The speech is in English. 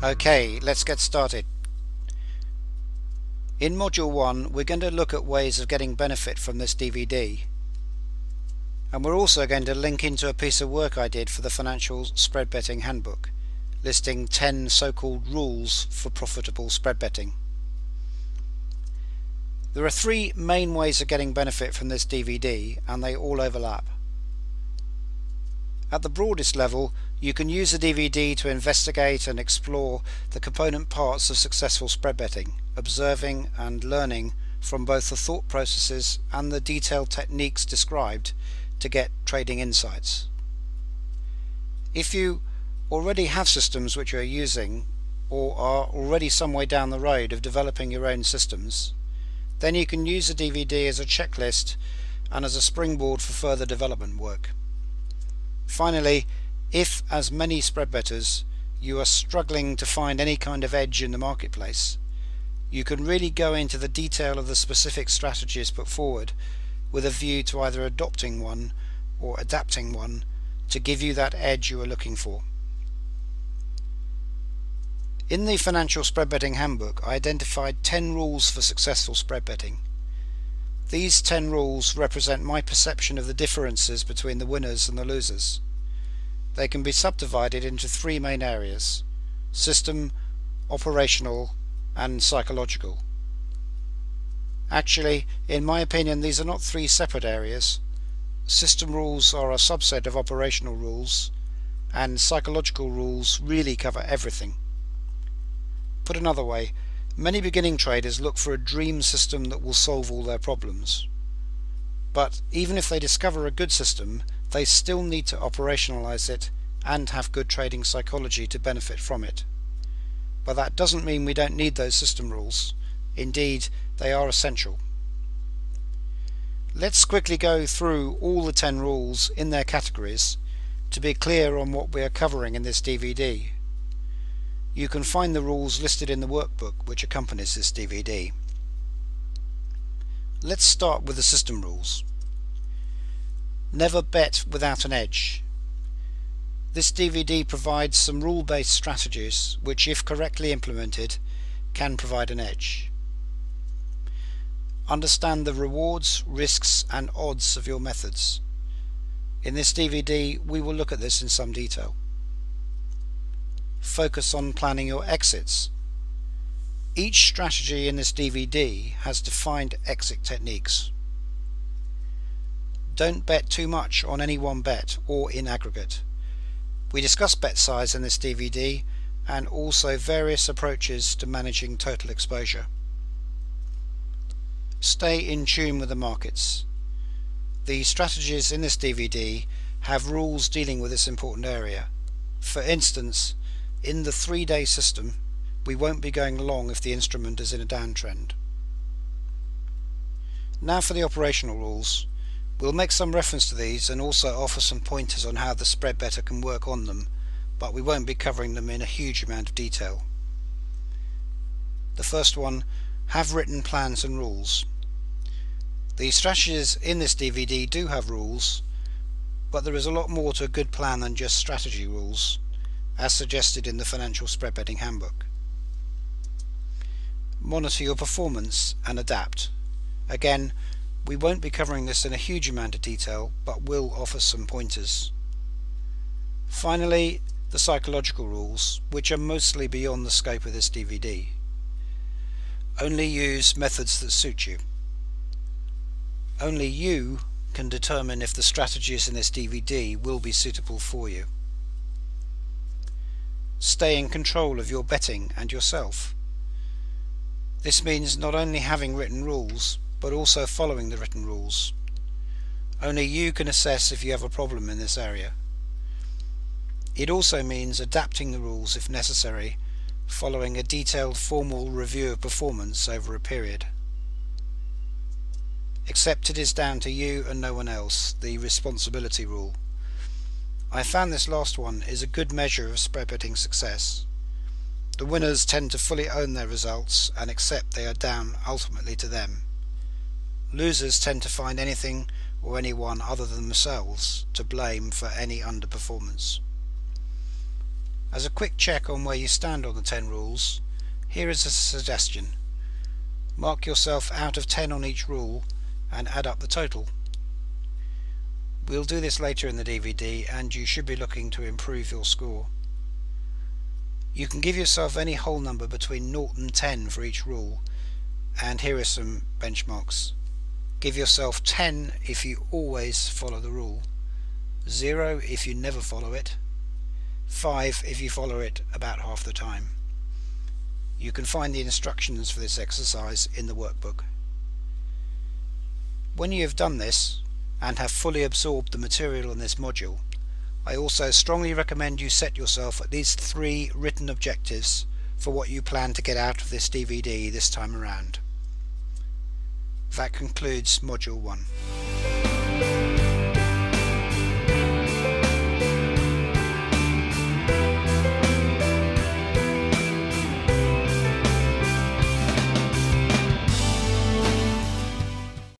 Okay, let's get started. In Module 1 we're going to look at ways of getting benefit from this DVD, and we're also going to link into a piece of work I did for the Financial Spread Betting Handbook, listing 10 so-called rules for profitable spread betting. There are 3 main ways of getting benefit from this DVD, and they all overlap. At the broadest level, you can use the DVD to investigate and explore the component parts of successful spread betting, observing and learning from both the thought processes and the detailed techniques described to get trading insights. If you already have systems which you are using, or are already some way down the road of developing your own systems, then you can use the DVD as a checklist and as a springboard for further development work. Finally, if, as many spread bettors, you are struggling to find any kind of edge in the marketplace, you can really go into the detail of the specific strategies put forward with a view to either adopting one or adapting one to give you that edge you are looking for. In the Financial Spread Betting Handbook, I identified 10 rules for successful spread betting. These 10 rules represent my perception of the differences between the winners and the losers. They can be subdivided into 3 main areas: system, operational, and psychological. Actually, in my opinion, these are not 3 separate areas. System rules are a subset of operational rules, and psychological rules really cover everything. Put another way, many beginning traders look for a dream system that will solve all their problems. But even if they discover a good system, they still need to operationalize it and have good trading psychology to benefit from it. But that doesn't mean we don't need those system rules. Indeed, they are essential. Let's quickly go through all the 10 rules in their categories to be clear on what we are covering in this DVD. You can find the rules listed in the workbook which accompanies this DVD. Let's start with the system rules. Never bet without an edge. This DVD provides some rule-based strategies which, if correctly implemented, can provide an edge. Understand the rewards, risks and odds of your methods. In this DVD we will look at this in some detail. Focus on planning your exits. Each strategy in this DVD has defined exit techniques. Don't bet too much on any one bet or in aggregate. We discuss bet size in this DVD and also various approaches to managing total exposure. Stay in tune with the markets. The strategies in this DVD have rules dealing with this important area. For instance, in the 3-day system, we won't be going long if the instrument is in a downtrend. Now for the operational rules. We'll make some reference to these and also offer some pointers on how the spread better can work on them, but we won't be covering them in a huge amount of detail. The first one, have written plans and rules. The strategies in this DVD do have rules, but there is a lot more to a good plan than just strategy rules, as suggested in the Financial Spread Betting Handbook. Monitor your performance and adapt. Again, we won't be covering this in a huge amount of detail, but will offer some pointers. Finally, the psychological rules, which are mostly beyond the scope of this DVD. Only use methods that suit you. Only you can determine if the strategies in this DVD will be suitable for you. Stay in control of your betting and yourself. This means not only having written rules, but also following the written rules. Only you can assess if you have a problem in this area. It also means adapting the rules if necessary, following a detailed formal review of performance over a period. Except it is down to you and no one else, the responsibility rule. I found this last one is a good measure of spread betting success. The winners tend to fully own their results and accept they are down ultimately to them. Losers tend to find anything or anyone other than themselves to blame for any underperformance. As a quick check on where you stand on the 10 rules, here is a suggestion. Mark yourself out of 10 on each rule and add up the total. We'll do this later in the DVD and you should be looking to improve your score. You can give yourself any whole number between 0 and 10 for each rule, and here are some benchmarks. Give yourself 10 if you always follow the rule, 0 if you never follow it, 5 if you follow it about half the time. You can find the instructions for this exercise in the workbook. When you have done this and have fully absorbed the material in this module, I also strongly recommend you set yourself at least 3 written objectives for what you plan to get out of this DVD this time around. That concludes Module 1.